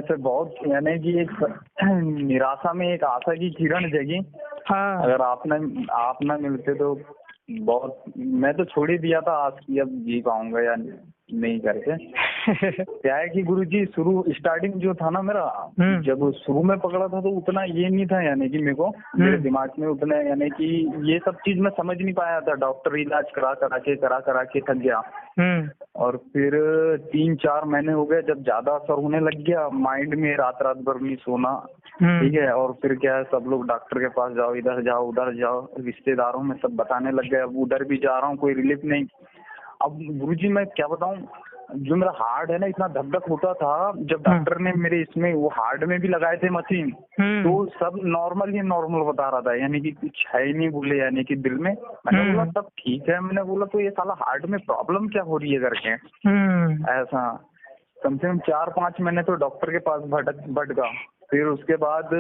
से बहुत यानी कि एक निराशा में एक आशा की किरण जगी। हाँ। अगर आप ना मिलते तो बहुत, मैं तो छोड़ ही दिया था आज की अब जी पाऊंगा या नहीं करके। क्या है कि गुरुजी शुरू स्टार्टिंग जो था ना मेरा, जब शुरू में पकड़ा था तो उतना ये नहीं था, यानी कि मेरे को मेरे दिमाग में उतना यानी कि ये सब चीज मैं समझ नहीं पाया था। डॉक्टर इलाज करा करा के थक गया। और फिर 3-4 महीने हो गए जब ज्यादा असर होने लग गया माइंड में, रात रात भर नहीं सोना, ठीक है। और फिर क्या है, सब लोग डॉक्टर के पास जाओ, इधर जाओ उधर जाओ, रिश्तेदारों में सब बताने लग गए। अब उधर भी जा रहा हूँ, कोई रिलीफ नहीं। अब गुरुजी मैं क्या बताऊं, जो मेरा हार्ट है ना इतना धक धक होता था, जब डॉक्टर ने मेरे इसमें वो हार्ट में भी लगाए थे मशीन, तो सब नॉर्मल बता रहा था, यानी कि कुछ है ही नहीं बोले, यानी कि दिल में। मैंने बोला सब ठीक है, मैंने बोला तो ये साला हार्ट में प्रॉब्लम क्या हो रही है करके। ऐसा कम से कम 4-5 महीने तो डॉक्टर के पास भटका। फिर उसके बाद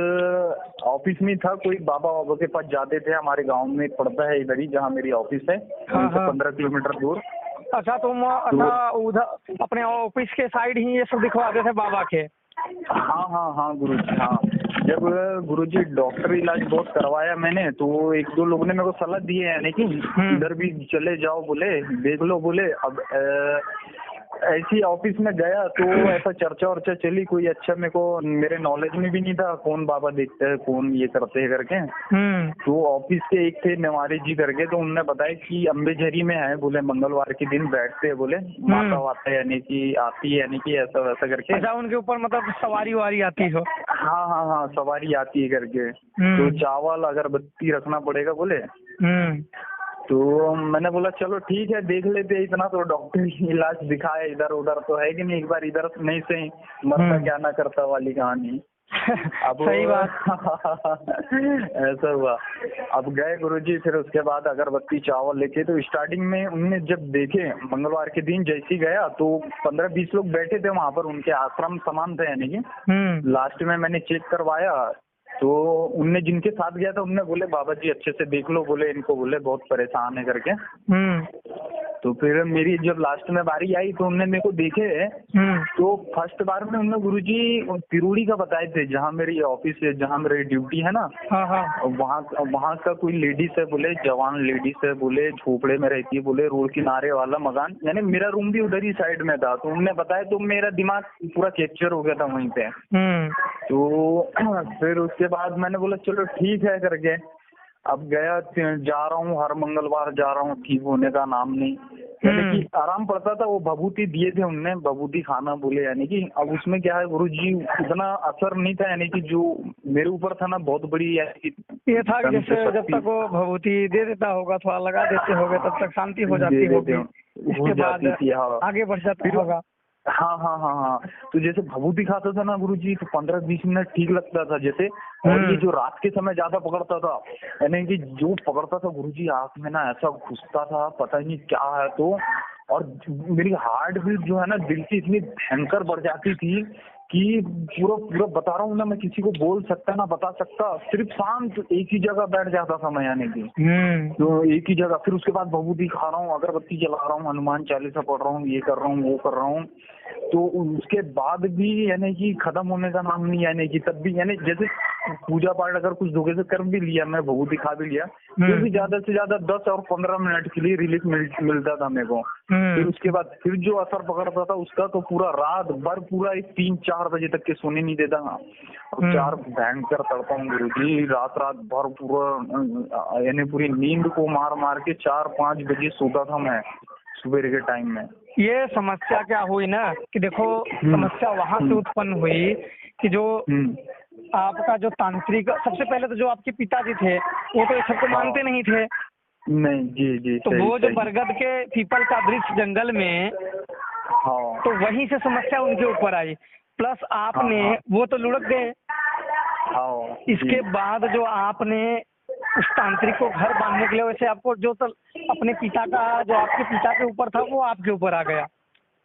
ऑफिस में था, कोई बाबा के पास जाते थे, हमारे गांव में पड़ता है इधर ही जहाँ मेरी ऑफिस है, 15 किलोमीटर दूर। अच्छा तुम अच्छा उधर अपने ऑफिस के साइड ही ये सब दिखवाते थे बाबा के? हाँ गुरुजी, हाँ। जब गुरुजी डॉक्टर इलाज बहुत करवाया मैंने, तो 1-2 लोगों ने मेरे को सलाह दी है, यानी कि इधर भी चले जाओ बोले, देख लो बोले। अब ऐसी ऑफिस में गया तो ऐसा चर्चा चली, कोई अच्छा मेरे को मेरे नॉलेज में भी नहीं था कौन बाबा देखते हैं, कौन ये करते हैं करके। तो ऑफिस के एक थे नेवारी जी करके, तो उन्होंने बताया कि अम्बेझरी में है बोले, मंगलवार के दिन बैठते हैं बोले, माता वाता यानी कि आती है, यानी कि ऐसा वैसा करके। अच्छा उनके ऊपर मतलब सवारी वारी आती हो? हाँ सवारी आती है करके। तो चावल अगरबत्ती रखना पड़ेगा बोले। तो मैंने बोला चलो ठीक है देख लेते, इतना तो डॉक्टर इलाज दिखाए, इधर उधर तो है कि नहीं, एक बार इधर नहीं सही मरता क्या ना करता वाली कहानी। अब सही बात। ऐसा हुआ। अब गए गुरुजी, फिर उसके बाद अगरबत्ती चावल लेके, तो स्टार्टिंग में उनने जब देखे मंगलवार के दिन जैसी गया तो 15-20 लोग बैठे थे वहां पर, उनके आश्रम समान थे यानी कि। लास्ट में मैंने चेक करवाया तो उनने जिनके साथ गया था उनने बोले बाबा जी अच्छे से देख लो बोले, इनको बोले बहुत परेशान है करके। तो फिर मेरी जब लास्ट में बारी आई तो उनने मेरे को देखे, तो फर्स्ट बार में उन्होंने गुरुजी तिरुड़ी का बताए थे, जहाँ मेरी ऑफिस है, जहाँ मेरी ड्यूटी है ना, वहाँ का कोई लेडीज है बोले, जवान लेडीज है बोले, झोपड़े में रहती है बोले, रोड किनारे वाला मकान, यानी मेरा रूम भी उधर ही साइड में था। तो उन्होंने बताया, तो मेरा दिमाग पूरा कैप्चर हो गया था वहीं पे। तो फिर उसके बाद मैंने बोला चलो ठीक है करके, अब गया, जा रहा हूँ, हर मंगलवार जा रहा हूँ, ठीक होने का नाम नहीं, यानी कि आराम पड़ता था। वो भभूति दिए थे उनने, भभूति खाना बोले, यानी कि अब उसमें क्या है गुरुजी इतना असर नहीं था, यानी कि जो मेरे ऊपर था ना बहुत बड़ी ये था कि जैसे जब तक वो भभूति दे देता होगा, थोड़ा लगा देते होगे, तब तक शांति हो जाती होगी, उसके बाद आगे बढ़ जाता होगा। हाँ। तो जैसे भभूति खाता था ना गुरुजी, तो 15-20 मिनट ठीक लगता था जैसे। और ये जो रात के समय ज्यादा पकड़ता था, यानी कि जो पकड़ता था गुरुजी आंख में ना ऐसा घुसता था, पता ही नहीं क्या है। तो और मेरी हार्ट बीट जो है ना दिल की इतनी भयंकर बढ़ जाती थी कि पूरा बता रहा हूँ ना, मैं किसी को बोल सकता ना बता सकता, सिर्फ शांत एक ही जगह बैठ जाता था मैं, यानी कि तो एक ही जगह। फिर उसके बाद भभूति खा रहा हूँ, अगरबत्ती जला रहा हूँ, हनुमान चालीसा पढ़ रहा हूँ, ये कर रहा हूँ वो कर रहा हूँ, तो उसके बाद भी यानी कि खत्म होने का नाम नहीं, यानी कि तब भी यानी जैसे पूजा पाठ अगर कुछ धोखे से कर भी लिया, मैं भभूति खा भी लिया, फिर भी ज्यादा से ज्यादा 10 और 15 मिनट के लिए रिलीफ मिलता था मेरे को। फिर उसके बाद फिर जो असर पकड़ता था उसका, तो पूरा रात भर पूरा 3-4 बजे तक के सोने नहीं देता। और 4 भयंकर तड़पा हूँ गुरुजी, रात भर पूरा यानी पूरी नींद को मार के 4-5 बजे सोता था मैं सुबह के टाइम में। ये समस्या क्या हुई ना कि देखो, समस्या वहां से उत्पन्न हुई कि जो आपका जो तांत्रिक, सबसे पहले तो जो आपके पिताजी थे वो तो ये सबको मानते नहीं थे। नहीं जी तो वो जो बरगद के पीपल का वृक्ष जंगल में, तो वहीं से समस्या उनके ऊपर आई, प्लस आपने वो तो लुढ़क गए। इसके बाद जो आपने उस तांत्रिक को घर बांधने के लिए, वैसे आपको जो तो अपने पिता का, जो आपके पिता के ऊपर था वो आपके ऊपर आ गया।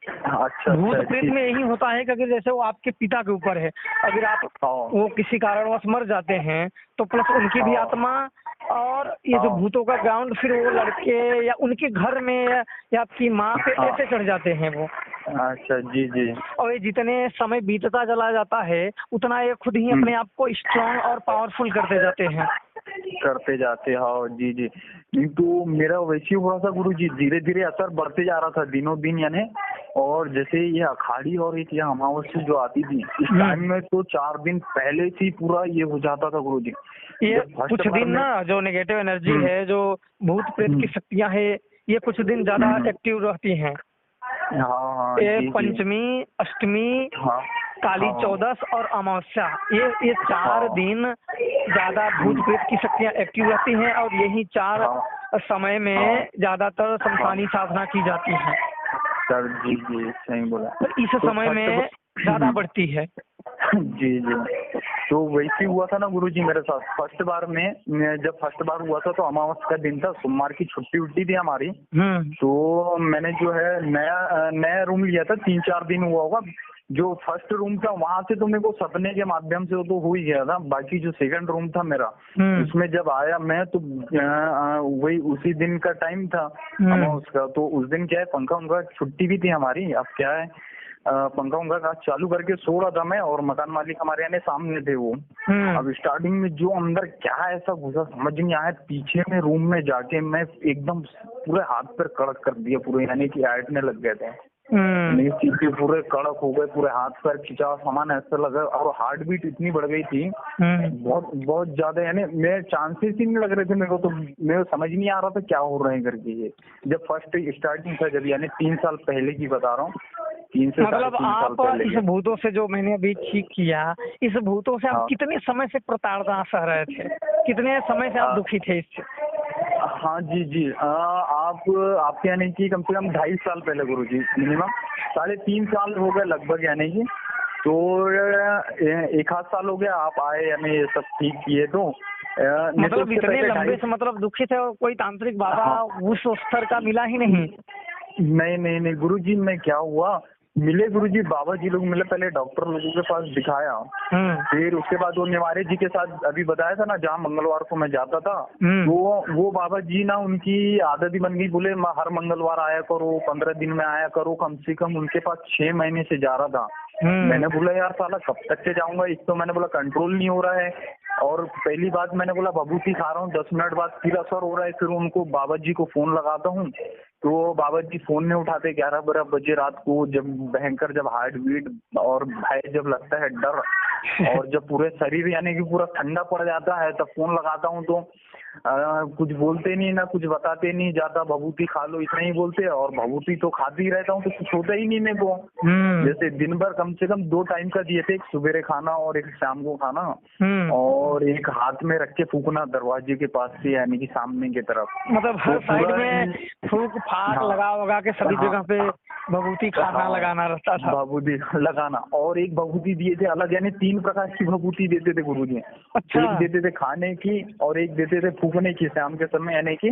अच्छा, भूत प्रेत में यही होता है कि अगर जैसे वो आपके पिता के ऊपर है, अगर आप वो किसी कारणवश मर जाते हैं तो प्लस उनकी भी आत्मा, और ये जो भूतों का ग्राउंड फिर वो लड़के या उनके घर में या आपकी माँ पे ऐसे चढ़ जाते हैं वो। अच्छा जी जी। और ये जितने समय बीतता चला जाता है उतना ये खुद ही अपने आप को स्ट्रांग और पावरफुल करते जाते हैं। हाँ जी जी। तो मेरा वैसे ही हुआ था गुरुजी, धीरे धीरे असर बढ़ते जा रहा था दिनों दिन यानी। और जैसे ये अखाड़ी और एक ये अमावस्या जो आती थी इस टाइम में, तो 4 दिन पहले से ही पूरा ये हो जाता था गुरुजी। ये कुछ दिन ना जो नेगेटिव एनर्जी है, जो भूत प्रेत की शक्तियां है, ये कुछ दिन ज्यादा एक्टिव रहती हैं। हाँ ये पंचमी, अष्टमी, काली चौदस और अमावस्या, ये 4 दिन ज्यादा भूत प्रेत की शक्तियां एक्टिव रहती हैं। और यही 4 समय में ज्यादातर शमशानी साधना की जाती है। सर जी जी सही बोला। तो इस समय में ज्यादा बढ़ती है। जी जी। तो वैसे हुआ था ना गुरुजी मेरे साथ फर्स्ट बार में, जब फर्स्ट बार हुआ था तो अमावस्या का दिन था, सोमवार की छुट्टी उट्टी थी हमारी। तो मैंने जो है नया रूम लिया था, 3-4 दिन हुआ होगा। जो फर्स्ट रूम था वहां से तो मेरे को सपने के माध्यम से तो हो ही गया था। बाकी जो सेकंड रूम था मेरा, उसमें जब आया मैं तो वही उसी दिन का टाइम था अमावस्या का। तो उस दिन क्या है, पंखा उनका छुट्टी भी थी हमारी। अब क्या है, पंखा उनका का चालू करके सो रहा था मैं, और मकान मालिक हमारे यानी सामने थे वो। अब स्टार्टिंग में जो अंदर क्या ऐसा घुसा समझ नहीं आया, पीछे में रूम में जाके मैं एकदम पूरे हाथ पर कड़क कर दिया पूरे, यानी कि ऐंठने लग गए थे। चीजें पूरे कड़क हो गए, पूरे हाथ पैर खिंचा सामान ऐसा लगा। और हार्ट बीट इतनी बढ़ गई थी बहुत बहुत ज्यादा, यानी मेरे चांसेस ही नहीं लग रहे थे मेरे को। तो मेरे समझ नहीं आ रहा था क्या हो रहे हैं करके। ये जब फर्स्ट स्टार्टिंग था, जब यानी 3 साल पहले की बता रहा हूँ, 3 से 3.5 साल पहले। इस भूतों से जो मैंने अभी ठीक किया, इस भूतों से आप कितने समय से प्रताड़ना सह रहे थे? कितने समय से आप दुखी थे इससे? हाँ जी जी। आपके यानी कि कम से कम 2.5 साल पहले गुरुजी, मिनिमम 3.5 साल हो गए लगभग, यानी कि तो 1 आध साल हो गया आप आए, यानी ये सब ठीक किए। तो मतलब इतने लंबे से मतलब दुखी थे, और कोई तांत्रिक बाबा उस स्तर का मिला ही नहीं? नहीं गुरुजी, मैं क्या हुआ, मिले गुरुजी बाबा जी लोग मिले, पहले डॉक्टर लोगों के पास दिखाया। फिर उसके बाद वो निवारे जी के साथ अभी बताया था ना, जहाँ मंगलवार को मैं जाता था, वो बाबा जी ना उनकी आदत ही बन गई, बोले हर मंगलवार आया करो, 15 दिन में आया करो कम से कम। उनके पास 6 महीने से जा रहा था। मैंने बोला यार साला कब तक के जाऊंगा, एक तो मैंने बोला कंट्रोल नहीं हो रहा है, और पहली बात मैंने बोला भभूति खा रहा हूँ, 10 मिनट बाद फिर असर हो रहा है। फिर उनको बाबा जी को फोन लगाता हूँ तो बाबा जी फोन नहीं उठाते। 11-12 बजे रात को, जब भयंकर जब हार्ट बीट और भय जब लगता है, डर, और जब पूरे शरीर यानी कि पूरा ठंडा पड़ जाता है, तब फोन लगाता हूँ तो कुछ बोलते नहीं ना, कुछ बताते नहीं, ज्यादा भभूति खा लो इतना ही बोलते हैं। और भभूति तो खाती ही रहता हूँ तो कुछ होता ही नहीं मेरे को। जैसे दिन भर कम से कम 2 टाइम का दिए थे, एक सवेरे खाना और एक शाम को खाना, और एक हाथ में रख के फूकना दरवाजे के पास से, यानी कि सामने की तरफ। मतलब हर साइड में फूक फाक लगा के सभी जगह पे भभूति खाना लगाना रहता था। भभूति लगाना, और एक भभूति दिए थे अलग, यानी 3 प्रकार की भभूति देते थे गुरुजी। अच्छा। एक देते थे खाने की, और एक देते थे फूकने की शाम के समय, यानी कि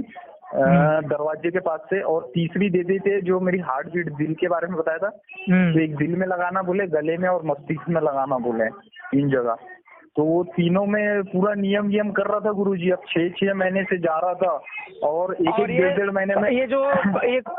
दरवाजे के पास से, और तीसरी देते थे जो मेरी हार्ट बीट दिल के बारे में बताया था। तो एक दिल में लगाना बोले, गले में और मस्तिष्क में लगाना बोले, 3 जगह। तो वो तीनों में पूरा नियम कर रहा था गुरुजी। अब 6 महीने से जा रहा था, और एक 1.5 महीने में ये जो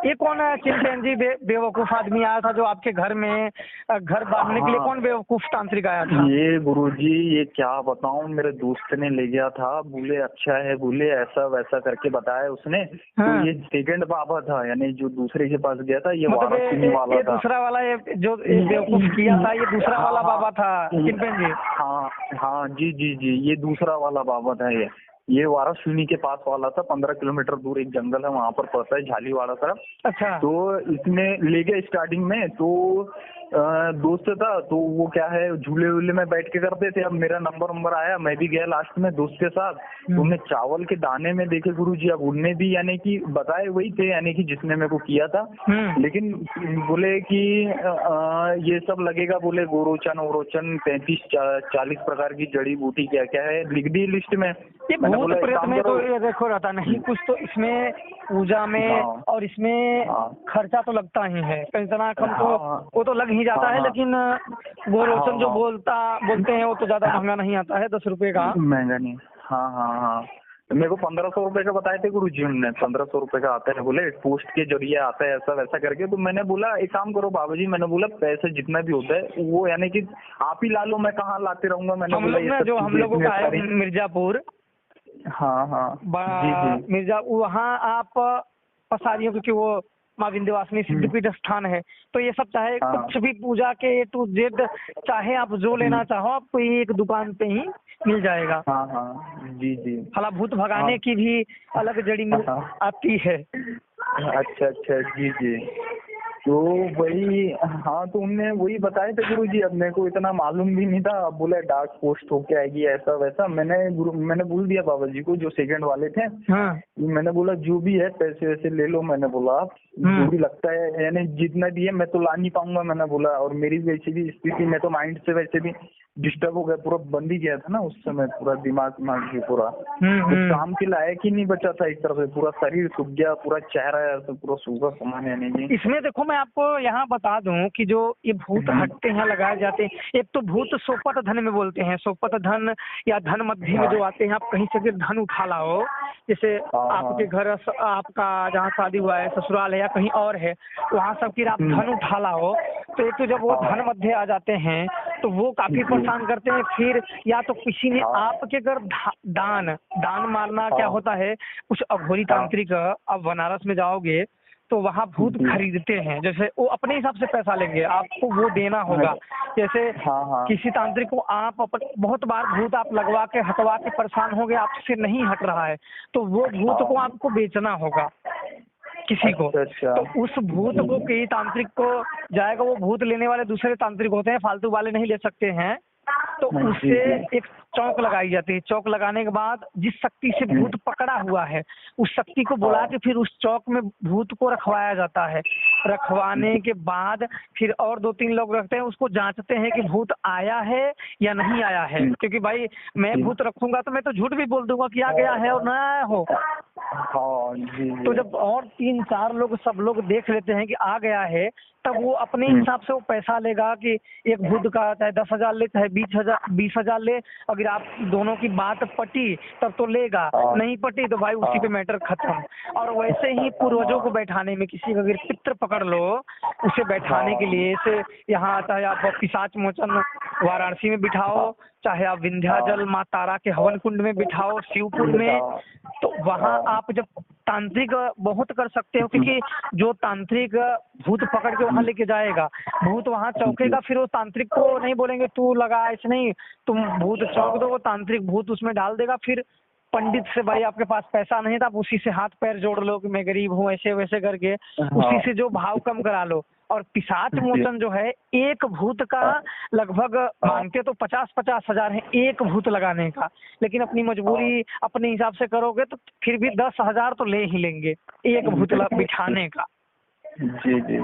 ये कौन है चिंतन जी बेवकूफ आदमी आया था जो आपके घर में घर बांधने के लिए? कौन बेवकूफ तांत्रिक आया था? ये गुरुजी, ये क्या बताऊं, मेरे दोस्त ने ले गया था, बोले अच्छा है, बोले ऐसा वैसा करके बताया उसने। तो ये सेकंड बाबा था, यानी जो दूसरे के पास गया था, ये वाराणसी वाला था। दूसरा वाला ये जो बेवकूफ किया था, ये दूसरा वाला बाबा था चिंतन जी? हाँ जी जी जी, ये दूसरा वाला बाबा था। ये वाराणसी के पास वाला था, 15 किलोमीटर दूर एक जंगल है, वहाँ पर पड़ता है झालीवाड़ा तरफ। अच्छा। तो इसने ले गया स्टार्टिंग में, तो दोस्त था, तो वो क्या है झूले वूले में बैठ के करते थे। अब मेरा नंबर आया, मैं भी गया लास्ट में दोस्त के साथ। तो उन्हें चावल के दाने में देखे गुरुजी। अब उनने भी यानी कि बताए वही थे, यानी कि जिसने मेरे को किया था। लेकिन बोले कि ये सब लगेगा, बोले गोरोचन वोरोचन 35-40 प्रकार की जड़ी बूटी क्या क्या है लिख दी लिस्ट में। भूत प्रेत में तो ये देखो रहता नहीं कुछ, तो इसमें पूजा में और इसमें खर्चा तो लगता ही है, इतना कम तो वो तो लग ही जाता है। लेकिन गोरोचन जो बोलते हैं वो तो ज्यादा महंगा नहीं आता है, 10 रुपए का। महंगा नहीं। हाँ। मेरे को 1500 रुपए का बताए थे गुरुजी, उन्होंने 1500 रुपए का आता है बोले, पोस्ट के जरिए आता है ऐसा वैसा करके। तो मैंने बोला एक काम करो बाबा जी, मैंने बोला पैसे जितना भी होता है वो यानी कि आप ही ला लो, मैं कहाँ लाते रहूंगा। मैंने बोला ये जो हम लोगों का है मिर्जापुर, हाँ हाँ जी मिर्जा, वहाँ आप पसारियों, क्योंकि वो माँ विंध्यवासिनी सिद्धपीठ स्थान है, तो ये सब चाहे कुछ भी पूजा के A to Z चाहे आप जो लेना चाहो आपको एक दुकान पे ही मिल जाएगा। हाँ हाँ जी भला भूत भगाने की भी अलग जड़ी आती है। अच्छा अच्छा जी। तो वही, हाँ तो उनने वही बताए थे गुरुजी। अब मेरे को इतना मालूम भी नहीं था। अब बोले डार्क पोस्ट होके आएगी ऐसा वैसा। मैंने बोल दिया बाबा जी को जो सेकंड वाले थे। मैंने बोला जो भी है पैसे वैसे ले लो। मैंने बोला आप जो भी लगता है, यानी जितना भी है मैं तो ला नहीं पाऊंगा। मैंने बोला और मेरी वैसे भी स्थिति, मैं तो माइंड से वैसे भी डिस्टर्ब हो गया, पूरा बंद ही गया था ना उस समय, पूरा दिमाग भी पूरा कुछ काम के लायक ही नहीं बचा था। एक तरफ से पूरा शरीर सूख गया, पूरा चेहरा ऐसा पूरा सूखा समान। यानी इसमें देखो मैं आपको यहाँ बता दूं कि जो ये भूत हटते हैं लगाए जाते हैं, एक तो भूत सोपत धन में बोलते हैं, सोपत धन या धन मध्य में जो आते हैं। आप कहीं से भी धन उठा लाओ, जैसे आपके घर आपका जहाँ शादी हुआ है ससुराल है या कहीं और है, वहाँ सब फिर आप धन उठा लाओ, तो एक तो जब वो धन मध्य आ जाते हैं तो वो काफी परेशान करते हैं। फिर या तो किसी ने आपके घर दान मारना क्या होता है, कुछ अघोरी तांत्रिक, अब बनारस में जाओगे तो वहाँ भूत खरीदते हैं, जैसे वो अपने हिसाब से पैसा लेंगे, आपको वो देना होगा। जैसे किसी तांत्रिक को आप बहुत बार भूत आप लगवा के हटवा के परेशान हो गए, आपसे नहीं हट रहा है, तो वो भूत को आपको बेचना होगा किसी को। तो उस भूत को कई तांत्रिक को जाएगा, वो भूत लेने वाले दूसरे तांत्रिक होते हैं, फालतू वाले नहीं ले सकते हैं। तो उससे एक चौक लगाई जाती है। चौक लगाने के बाद जिस शक्ति से भूत पकड़ा हुआ है उस शक्ति को बुला के फिर उस चौक में भूत को रखवाया जाता है। रखवाने के बाद फिर और 2-3 लोग रखते हैं, उसको जांचते हैं कि भूत आया है या नहीं आया है। क्योंकि भाई मैं भूत रखूंगा तो मैं तो झूठ भी बोल दूंगा कि आ गया है और ना आया हो। तो जब और 3-4 लोग सब लोग देख लेते हैं कि आ गया है, तब वो अपने हिसाब से वो पैसा लेगा कि एक भूत का चाहे 10,000 ले चाहे 20,000 ले। अगर आप दोनों की बात पटी तब तो लेगा, नहीं पटी तो भाई उसी पे मैटर खत्म। और वैसे ही पूर्वजों को बैठाने में, किसी का अगर पितृ पकड़ लो उसे बैठाने के लिए से यहाँ चाहे आप पिशाच मोचन वाराणसी में बिठाओ, चाहे आप विंध्याचल माँ तारा के हवन कुंड में बिठाओ शिवपुर में, तो वहाँ आप जब तांत्रिक बहुत कर सकते हो। क्योंकि जो तांत्रिक भूत पकड़ के वहाँ लेके जाएगा, भूत वहाँ चौकेगा, फिर वो तांत्रिक को नहीं बोलेंगे तू लगा, ऐसे नहीं, तुम भूत चौक दो, वो तांत्रिक भूत उसमें डाल देगा। फिर पंडित से भाई आपके पास पैसा नहीं था, आप उसी से हाथ पैर जोड़ लो कि मैं गरीब हूँ, ऐसे वैसे करके उसी से जो भाव कम करा लो। और पिशाच मोचन जो है, एक भूत का लगभग मांगते तो 50-50 हजार है एक भूत लगाने का, लेकिन अपनी मजबूरी अपने हिसाब से करोगे तो फिर भी 10,000 तो ले ही लेंगे एक भूत बिठाने का। जी।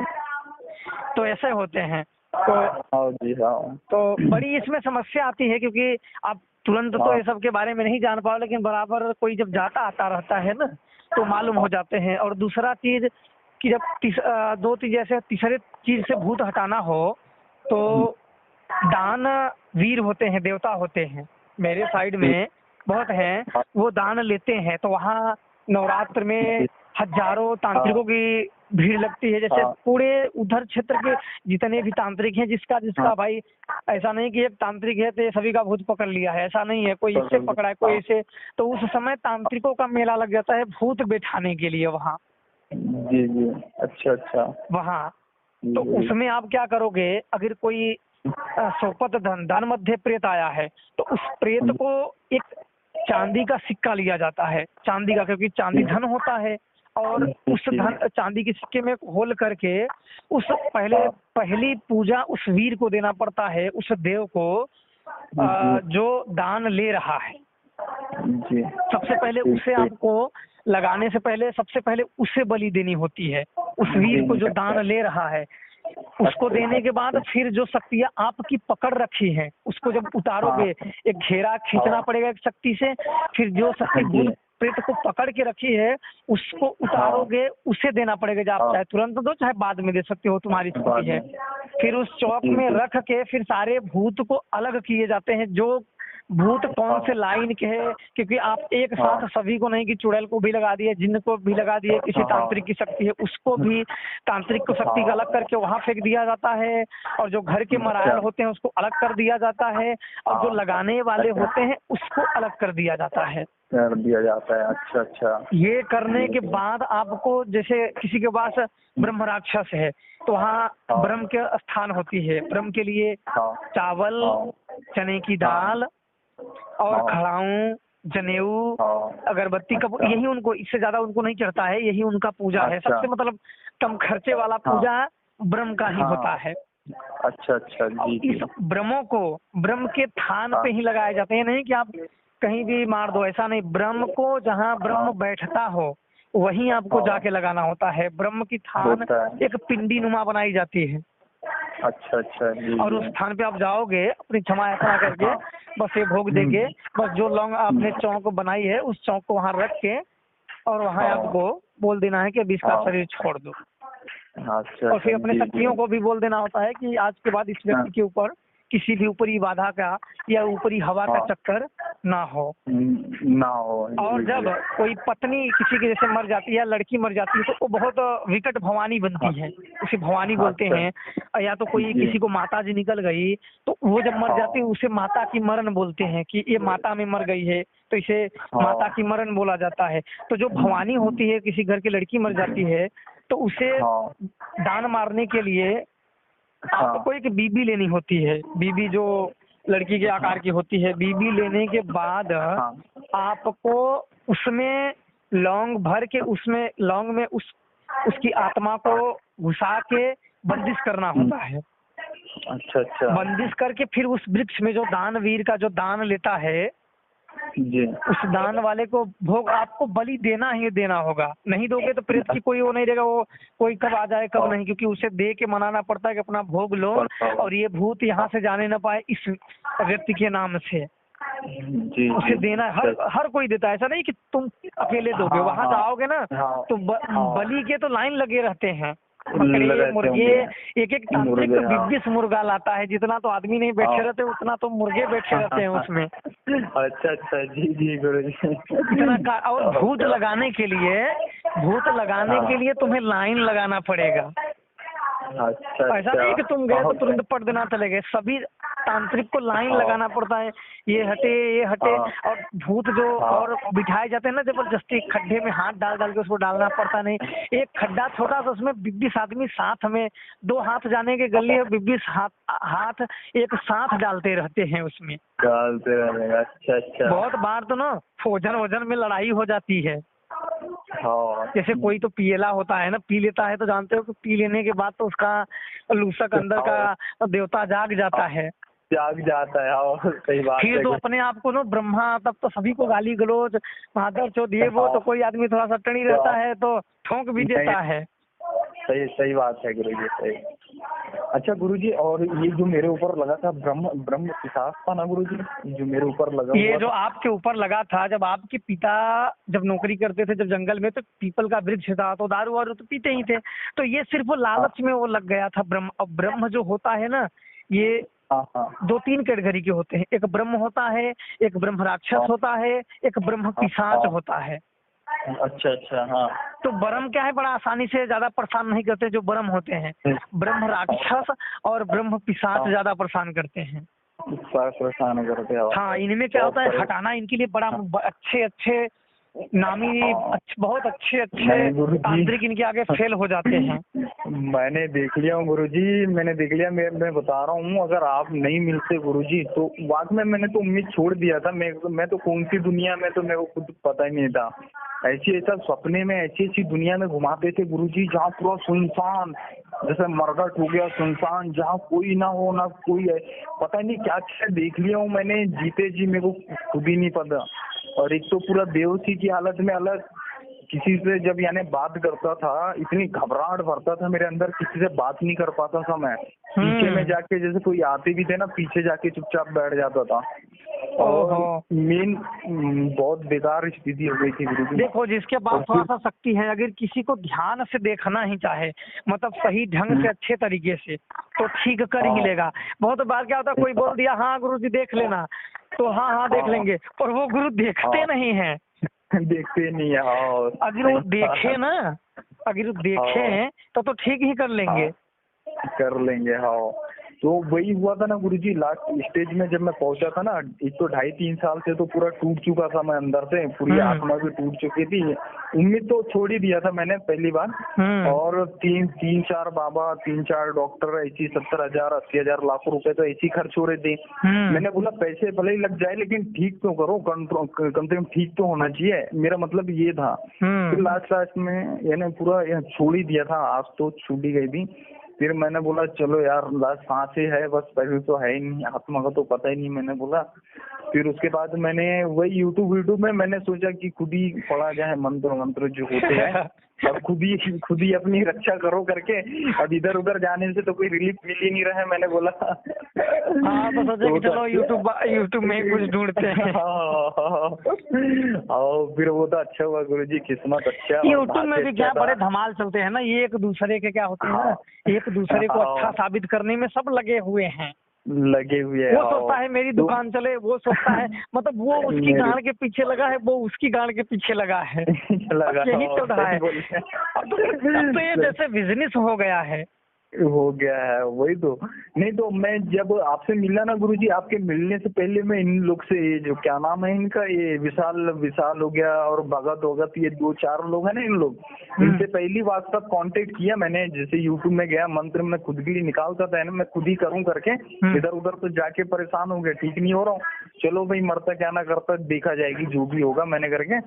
तो ऐसे होते हैं। तो बड़ी इसमें समस्या आती है, क्योंकि आप तुरंत तो ये सब के बारे में नहीं जान पाओ, लेकिन बराबर कोई जब जाता आता रहता है ना तो मालूम हो जाते हैं। और दूसरा चीज कि जब 2 चीज जैसे तीसरे चीज से भूत हटाना हो तो दान वीर होते हैं, देवता होते हैं, मेरे साइड में बहुत हैं, वो दान लेते हैं। तो वहाँ नवरात्र में हजारों तांत्रिकों की भीड़ लगती है। जैसे पूरे उधर क्षेत्र के जितने भी तांत्रिक हैं, जिसका भाई ऐसा नहीं कि एक तांत्रिक है तो सभी का भूत पकड़ लिया है, ऐसा नहीं है, कोई इससे पकड़ा है कोई ऐसे। तो उस समय तांत्रिकों का मेला लग जाता है भूत बैठाने के लिए वहाँ। जी। अच्छा। वहाँ तो उसमें आप क्या करोगे, अगर कोई सोपत दान मध्य प्रेत आया है तो उस प्रेत को एक चांदी का सिक्का लिया जाता है, चांदी का, क्योंकि चांदी धन होता है। और उस चांदी के सिक्के में होल करके उस पहली पूजा उस वीर को देना पड़ता है, उस देव को जो दान ले रहा है। सबसे पहले उसे आपको लगाने से पहले सबसे पहले उसे बलि देनी होती है, उस वीर को जो दान ले रहा है। उसको देने के बाद फिर जो शक्तियाँ आपकी पकड़ रखी हैं उसको जब उतारोगे, एक घेरा खींचना पड़ेगा एक शक्ति से, फिर जो शक्ति भूत प्रेत को पकड़ के रखी है उसको उतारोगे, उसे देना पड़ेगा। जब आप चाहे तुरंत दो चाहे बाद में दे सकते हो, तुम्हारी स्थिति है। फिर उस चौक में रख के फिर सारे भूत को अलग किए जाते हैं। जो भूत कौन से लाइन के है, क्योंकि आप एक साथ सभी को नहीं कि चुड़ैल को भी लगा दिए, जिन्न को भी लगा दिए, किसी तांत्रिक की शक्ति है उसको भी तांत्रिक को शक्ति का अलग करके वहां फेंक दिया जाता है, और जो घर के मरायल होते हैं उसको अलग कर दिया जाता है, और जो लगाने वाले होते हैं उसको अलग कर दिया जाता है। अच्छा अच्छा। ये करने के बाद आपको, जैसे किसी के पास ब्रह्म राक्षस है तो वहाँ ब्रह्म के स्थान होती है, ब्रह्म के लिए चावल, चने की दाल और खड़ाऊं, जनेऊ, अगरबत्ती का, यही उनको, इससे ज्यादा उनको नहीं चढ़ता है, यही उनका पूजा है। सबसे मतलब कम खर्चे वाला पूजा ब्रह्म का ही होता है। अच्छा अच्छा जी। इस ब्रह्मों को ब्रह्म के थान पे ही लगाए जाते हैं, नहीं कि आप कहीं भी मार दो, ऐसा नहीं। ब्रह्म को जहाँ ब्रह्म बैठता हो वहीं आपको जाके लगाना होता है। ब्रह्म की थान एक पिंडी नुमा बनाई जाती है। अच्छा अच्छा जी। और उस स्थान पे आप जाओगे अपनी क्षमा याचना करके, बस ये भोग देके, बस जो लौंग आपने चौक बनाई है उस चौक को वहाँ रख के, और वहाँ आपको बोल देना है कि अभी इसका शरीर छोड़ दो। अच्छा। और फिर अपने शक्तियों को भी बोल देना होता है कि आज के बाद इस व्यक्ति के ऊपर किसी भी ऊपरी बाधा का या ऊपरी हवा का चक्कर ना हो। और जब कोई पत्नी किसी के जैसे मर जाती है, लड़की मर जाती है, तो वो बहुत विकट भवानी बनती है, उसे भवानी बोलते हैं। या तो कोई किसी को माता जी निकल गई तो वो जब मर जाती है उसे माता की मरण बोलते हैं कि ये माता में मर गई है, तो इसे माता की मरण बोला जाता है। तो जो भवानी होती है, किसी घर की लड़की मर जाती है तो उसे दान मारने के लिए आपको एक बीबी लेनी होती है। बीबी जो लड़की के आकार की होती है, बीबी लेने के बाद आपको उसमें लौंग भर के, उसमें लौंग में उसकी आत्मा को घुसा के बंदिश करना होता है। अच्छा अच्छा। बंदिश करके फिर उस वृक्ष में जो दानवीर का जो दान लेता है जी, उस दान वाले को भोग आपको बलि देना ही देना होगा। नहीं दोगे तो प्रेत की कोई वो नहीं रहेगा, वो कोई कब आ जाए कब नहीं, क्योंकि उसे दे के मनाना पड़ता है कि अपना भोग लो और ये भूत यहाँ से जाने न पाए इस व्यक्ति के नाम से। जी, उसे देना हर कोई देता है, ऐसा नहीं कि तुम अकेले दोगे। वहाँ जाओगे ना तो बलि के तो लाइन लगे रहते हैं, बकरे, मुर्गे, एक एक तांत्रिक 20 मुर्गा लाता है। जितना तो आदमी नहीं बैठे रहते उतना तो मुर्गे बैठे रहते हैं उसमें। अच्छा अच्छा जी जी गुरुजी। इतना का, और भूत लगाने के लिए तुम्हें लाइन लगाना पड़ेगा। अच्छा, ऐसा नहीं कि तुम गए तो तुरंत पट देना चले गए। सभी तांत्रिक को लाइन लगाना पड़ता है, ये हटे। और भूत जो और बिठाए जाते हैं ना जबरदस्ती, खड्डे में हाथ डाल के उसको डालना पड़ता नहीं। एक खड्डा छोटा सा, उसमें 20 आदमी साथ में, 2 हाथ जाने के गली है, 20 हाथ एक साथ डालते रहते हैं उसमें, डालते रहेगा। अच्छा अच्छा। बहुत बार तो ना वजन में लड़ाई हो जाती है। जैसे कोई तो पियला होता है ना, पी लेता है तो जानते हो कि पी लेने के बाद तो उसका लूसक अंदर का देवता जाग जाता है। सही बात। फिर तो अपने आप को ना ब्रह्मा, तब तो सभी को गाली गलौज, मादर चौथ, ये वो, तो कोई आदमी थोड़ा सा टनी रहता है तो ठोंक भी देता है। सही बात है गुरुजी, सही। अच्छा गुरुजी, और ये जो मेरे ऊपर लगा था ब्रह्म पिशाच था ना गुरुजी, जो मेरे ऊपर लगा, ये जो आपके ऊपर लगा था, जब आपके पिता जब नौकरी करते थे, जब जंगल में, तो पीपल का वृक्ष था, तो दारू वारू तो पीते ही थे, तो ये सिर्फ वो लालच में वो लग गया था ब्रह्म। अब ब्रह्म जो होता है ना, ये 2-3 कैटेगरी के होते हैं। एक ब्रह्म होता है, एक ब्रह्म राक्षस होता है, एक ब्रह्म पिशाच होता है। अच्छा अच्छा। हाँ, तो ब्रह्म क्या है, बड़ा आसानी से ज्यादा परेशान नहीं करते जो ब्रह्म होते हैं। ब्रह्म राक्षस और ब्रह्म पिशाच ज्यादा परेशान करते हैं। हाँ, इनमें क्या होता है, हटाना इनके लिए बड़ा अच्छे नामी बहुत अच्छे तांत्रिक इनके आगे फेल हो जाते हैं। मैंने देख लिया हूँ गुरुजी, मैंने देख लिया। मैं बता रहा हूँ, अगर आप नहीं मिलते गुरुजी तो वाकई में मैंने तो उम्मीद छोड़ दिया था। मैं तो कौन सी दुनिया में, तो मेरे को खुद पता ही नहीं था। ऐसा सपने में ऐसी दुनिया में घुमाते थे गुरुजी, जहाँ पूरा सुनसान, जैसे मरघट हो गया सुनसान, जहाँ कोई ना हो, ना कोई है, पता नहीं क्या क्या देख लिया हूँ मैंने। जीते जी मेरे को खुद ही नहीं पता। और एक तो पूरा बेहोशी की हालत में अलग, किसी से जब यानी बात करता था, इतनी घबराहट भरता था मेरे अंदर, किसी से बात नहीं कर पाता था मैं। पीछे में जाके, जैसे कोई आते भी थे ना, पीछे जाके चुपचाप बैठ जाता था। और मेन बहुत बेकार स्थिति हो गई थी गुरुजी। देखो, जिसके पास थोड़ा सा शक्ति है, अगर किसी को ध्यान से देखना ही चाहे, मतलब सही ढंग से अच्छे तरीके से, तो ठीक कर ही लेगा। बहुत बार क्या होता है, कोई बोल दिया हाँ गुरुजी देख लेना, तो हाँ देख लेंगे, पर वो गुरु देखते नहीं है। देखते नहीं है। अगर वो देखे ना, अगर वो देखे तो ठीक ही कर लेंगे। कर लेंगे। हाँ, तो वही हुआ था ना गुरुजी, लास्ट स्टेज में जब मैं पहुंचा था ना, एक तो 2.5-3 साल से तो पूरा टूट चुका था मैं अंदर से, पूरी आत्मा भी टूट चुकी थी। उम्मीद तो छोड़ ही दिया था मैंने पहली बार। और 3-4 बाबा, 3-4 डॉक्टर, ऐसी 70,000, 80,000, लाखों रुपए तो ऐसी खर्च हो रहे थे। मैंने बोला पैसे भले ही लग जाए लेकिन ठीक तो करो, कंट्रोल कम से कम ठीक तो होना चाहिए, मेरा मतलब ये था। फिर लास्ट में यानी पूरा छोड़ ही दिया था, आज तो छूट ही गई थी। फिर मैंने बोला चलो यार लास्ट सांस ही है बस, पैसे तो है ही नहीं, आत्मा का तो पता ही नहीं, मैंने बोला। फिर उसके बाद मैंने वही यूट्यूब में मैंने सोचा कि खुद ही पढ़ा जाए मंत्र जो होते हैं, अब खुद ही अपनी रक्षा करो करके। अब इधर उधर जाने से तो कोई रिलीफ मिल ही नहीं रहा है, मैंने बोला। हाँ, तो सोचा कि चलो यूट्यूब में कुछ ढूंढते हैं। फिर वो तो अच्छा हुआ गुरुजी, किस्मत अच्छा। यूट्यूब में भी क्या बड़े धमाल चलते हैं ना, ये एक दूसरे के क्या होते हैं ना, एक दूसरे को अच्छा साबित करने में सब लगे हुए हैं। वो सोचता है मेरी दुकान चले, वो सोचता है मतलब वो उसकी गांड के पीछे लगा है, वो उसकी गांड के पीछे लगा है। यही चल रहा है। अब तो ये जैसे बिजनेस हो गया है। वही तो। नहीं तो मैं जब आपसे मिला ना गुरुजी, आपके मिलने से पहले मैं इन लोग से, ये जो क्या नाम है इनका, ये विशाल हो गया और भगत होगा, तो ये 2-4 लोग हैं ना इन लोग, इनसे पहली व्हाट्सएप कांटेक्ट किया मैंने। जैसे यूट्यूब में गया, मंत्र में खुद के लिए निकालता था ना, मैं खुद ही करूं करके, इधर उधर तो जाके परेशान हो गया, ठीक नहीं हो रहा हूँ। चलो भाई मरता क्या ना करता, देखा जाएगी जो भी होगा मैंने करके,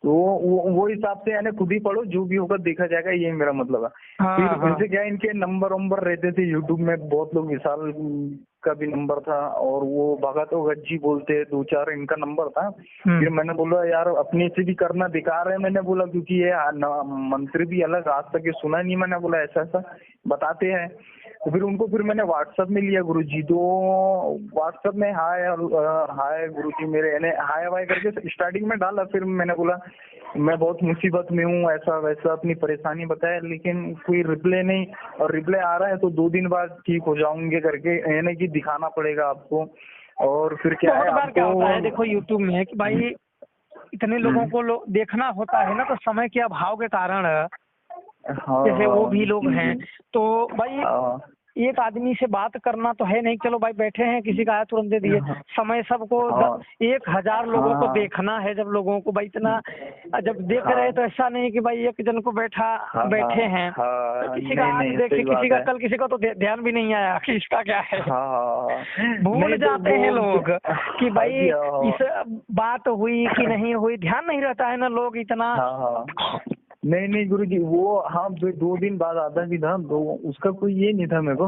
तो वो हिसाब से यानी खुद ही पढ़ो, जो भी होगा देखा जाएगा, ये मेरा मतलब है। फिर इनसे क्या, इनके नंबर रहते थे यूट्यूब में, बहुत लोग, विशाल का भी नंबर था और वो भगत गज्जी बोलते 2-4 इनका नंबर था। फिर मैंने बोला यार अपने से भी करना बेकार है, मैंने बोला, क्योंकि ये मंत्र भी अलग, आज तक ये सुना नहीं, मैंने बोला ऐसा बताते हैं। तो फिर मैंने व्हाट्सएप में लिया गुरुजी, तो व्हाट्सएप में हाय गुरुजी मेरे, यानी हाय वाय करके स्टार्टिंग में डाला। फिर मैंने बोला मैं बहुत मुसीबत में हूँ, ऐसा वैसा अपनी परेशानी बताया, लेकिन कोई रिप्लाई नहीं, और रिप्लाई आ रहा है तो 2 दिन बाद ठीक हो जाऊंगे करके, यानी कि दिखाना पड़ेगा आपको। और फिर क्या है, आपको क्या होता है देखो यूट्यूब में कि भाई इतने लोगों को देखना होता है ना, तो समय के अभाव के कारण जैसे वो भी लोग हैं, तो भाई एक आदमी से बात करना तो है नहीं, चलो भाई बैठे हैं, किसी का आया तुरंत दे दिए। समय सबको 1000 लोगों को देखना है, जब लोगों को भाई इतना जब देख रहे तो ऐसा नहीं कि भाई एक जन को बैठे हैं, तो किसी का आज देखे, किसी का कल, किसी का तो ध्यान भी नहीं आया कि इसका क्या है। भूल जाते हैं लोग कि भाई इस बात हुई कि नहीं हुई, ध्यान नहीं रहता है ना लोग इतना। नहीं गुरुजी, वो 2 दिन बाद आता भी था, तो उसका कोई ये नहीं था मेरे को।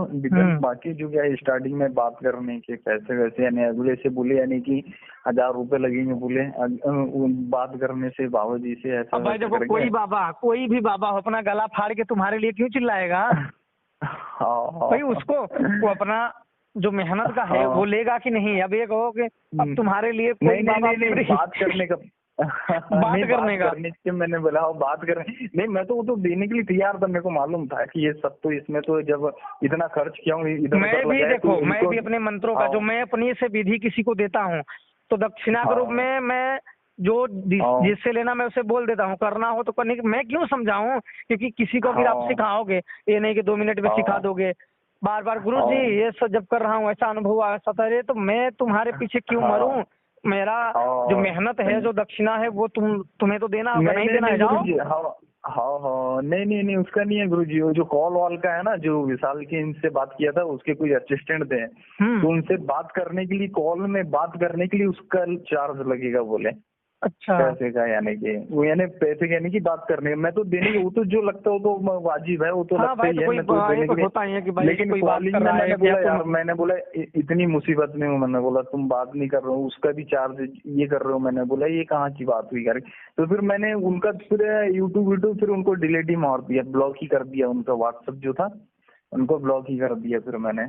बाकी जो क्या स्टार्टिंग में बात करने के पैसे वैसे, यानी अगले से बोले, यानी कि 1000 रुपए लगेंगे बोले बात करने से, बाबा जी से ऐसा। भाई देखो कोई भी बाबा हो, अपना गला फाड़ के तुम्हारे लिए क्यों चिल्लाएगा? भाई उसको वो अपना जो मेहनत का है वो लेगा कि नहीं। अब ये कहो कि अब तुम्हारे लिए कोई बाबा बात करने का करने के मैंने बोला बात करने नहीं, मैं तो वो तो देने के लिए तैयार था, मेरे को मालूम था कि ये सब तो इसमें तो जब इतना खर्च किया हूँ, मैं भी देखो मैं भी अपने मंत्रों का जो मैं अपनी से विधि किसी को देता हूँ, तो दक्षिणा के रूप में मैं जो जिससे लेना मैं उसे बोल देता हूँ, करना हो तो करने की, मैं क्यों समझाऊं, क्योंकि किसी को भी आप सिखाओगे, ये नहीं कि 2 मिनट में सिखा दोगे, बार बार गुरुजी ये सब जब कर रहा हूँ ऐसा अनुभव ऐसा था, तो मैं तुम्हारे पीछे क्यों मरूं, मेरा जो मेहनत है, जो दक्षिणा है, वो तुम्हें तो देना होगा, नहीं देना है जाओ। हाँ नहीं उसका नहीं है गुरुजी, वो जो कॉल वॉल का है ना, जो विशाल के इनसे बात किया था, उसके कोई असिस्टेंट थे, तो उनसे बात करने के लिए, कॉल में बात करने के लिए उसका चार्ज लगेगा बोले। अच्छा, पैसे का, यानी कि वो यानी पैसे यानी कि बात करने, मैं तो देने वो तो जो लगता है वो तो वाजिब है, वो तो लगता ही है, मैं तो देने के लिए। लेकिन कॉलिंग में मैंने बोला यार, मैंने बोला इतनी मुसीबत में हूँ, मैंने बोला तुम बात नहीं कर रहे हो, उसका भी चार्ज ये कर रहे हो, मैंने बोला ये कहाँ की बात हुई कर। तो फिर मैंने उनका फिर यूट्यूब फिर उनको डिलीट ही मार दिया, ब्लॉक ही कर दिया, उनका व्हाट्सएप जो था उनको ब्लॉक ही कर दिया। फिर मैंने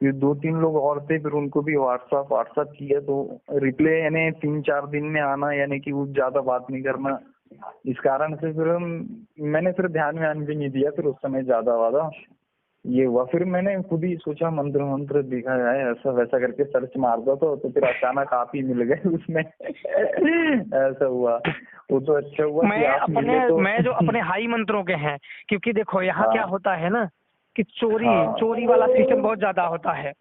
फिर 2-3 लोग और थे, फिर उनको भी व्हाट्सएप किया, तो रिप्लाई यानी 3-4 दिन में आना, यानी कि वो ज्यादा बात नहीं करना, इस कारण से फिर मैंने ध्यान भी नहीं दिया फिर उस समय ज्यादा वादा। ये हुआ। फिर मैंने खुद ही सोचा मंत्र मंत्र दिखा है, ऐसा वैसा करके सर्च मार दो तो फिर अचानक आप ही मिल गए उसमें। ऐसा हुआ। वो तो अच्छा हुआ कि आप मिले। तो मैं जो अपने हाई मंत्रों के हैं, क्योंकि देखो यहाँ क्या होता है ना कि चोरी हाँ। चोरी वाला सिस्टम बहुत ज्यादा होता है।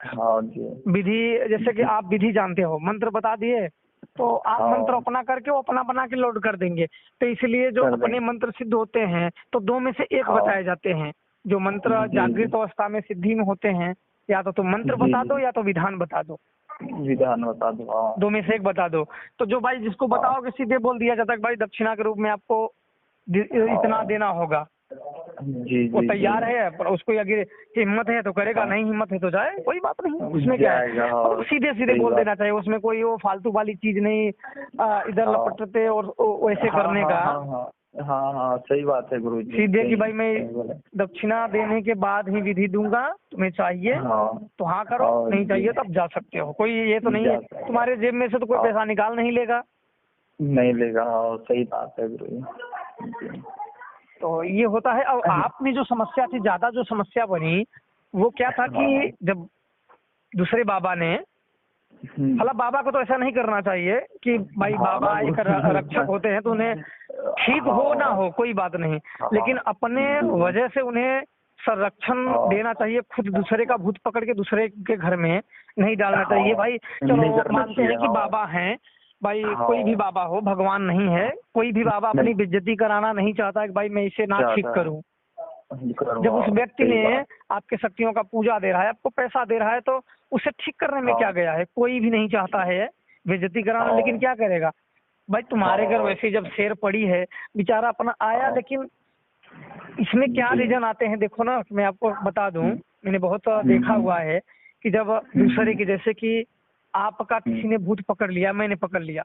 हाँ जी। विधि, जैसे कि आप विधि जानते हो, मंत्र बता दिए तो आप हाँ। मंत्र अपना करके वो अपना बना के लोड कर देंगे। तो इसलिए जो कर अपने देंगे। मंत्र सिद्ध होते हैं तो दो में से एक हाँ। बताए जाते हैं। जो मंत्र जी जागृत अवस्था में सिद्धि में होते हैं, या तो तुम मंत्र जी बता दो जी। या तो विधान बता दो, विधान बता दो। हाँ। दो में से एक बता दो। तो जो भाई जिसको हाँ। बताओगे सीधे बोल दिया जाता है कि भाई दक्षिणा के रूप में आपको इतना हाँ। देना होगा। जी वो जी तैयार जी। है, पर उसको अगर हिम्मत है तो करेगा, हाँ। नहीं हिम्मत है तो जाए, कोई बात नहीं, उसमें क्या है। जाएगा। मतलब हाँ। सीधे सीधे सही बोल बात। देना चाहिए, उसमें कोई वो फालतू वाली चीज नहीं, इधर हाँ। लपटते और वैसे हाँ करने हाँ का। हाँ हाँ। हाँ हाँ सही बात है गुरु जी। सीधे कि सही भाई मैं सही बोले। दक्षिणा देने के बाद ही विधि दूंगा, तुम्हें चाहिए हाँ। तो हाँ करो, हाँ नहीं जी। चाहिए तो अब जा सकते हो। कोई ये तो नहीं है जाता है। तुम्हारे जेब में से तो कोई हाँ। पैसा निकाल नहीं लेगा। नहीं लेगा। हाँ सही बात है गुरु जी। जी। तो ये होता है। और आप में जो समस्या थी, ज्यादा जो समस्या बनी वो क्या था कि हाँ। जब दूसरे बाबा ने, मतलब बाबा को तो ऐसा नहीं करना चाहिए कि भाई हाँ बाबा ना एक रक्षक होते हैं तो उन्हें ठीक हो ना हो कोई बात नहीं, हाँ। लेकिन अपने वजह से उन्हें संरक्षण हाँ। देना चाहिए। खुद दूसरे का भूत पकड़ के दूसरे के घर में नहीं डालना हाँ। चाहिए। भाई नहीं चलो करना मानते चाहिए। हैं कि हाँ। बाबा हैं, भाई हाँ। कोई भी बाबा हो, भगवान नहीं है, कोई भी बाबा नहीं अपनी बेइज्जती कराना नहीं चाहता कि भाई मैं इसे ना ठीक चाहता करूं। है। जब उस व्यक्ति सही ने बात। आपके शक्तियों का पूजा दे रहा है, आपको पैसा दे रहा है, तो उसे ठीक करने में हाँ। क्या गया है। कोई भी नहीं चाहता है बेइज्जती कराना, हाँ। लेकिन क्या करेगा भाई। तुम्हारे घर वैसे जब शेर पड़ी है, बेचारा अपना आया, हाँ। लेकिन इसमें क्या जी। रीजन आते हैं देखो ना, मैं आपको बता दूं, मैंने बहुत देखा हम्म। हुआ है कि जब दूसरे के, जैसे कि आपका किसी ने भूत पकड़ लिया, मैंने पकड़ लिया,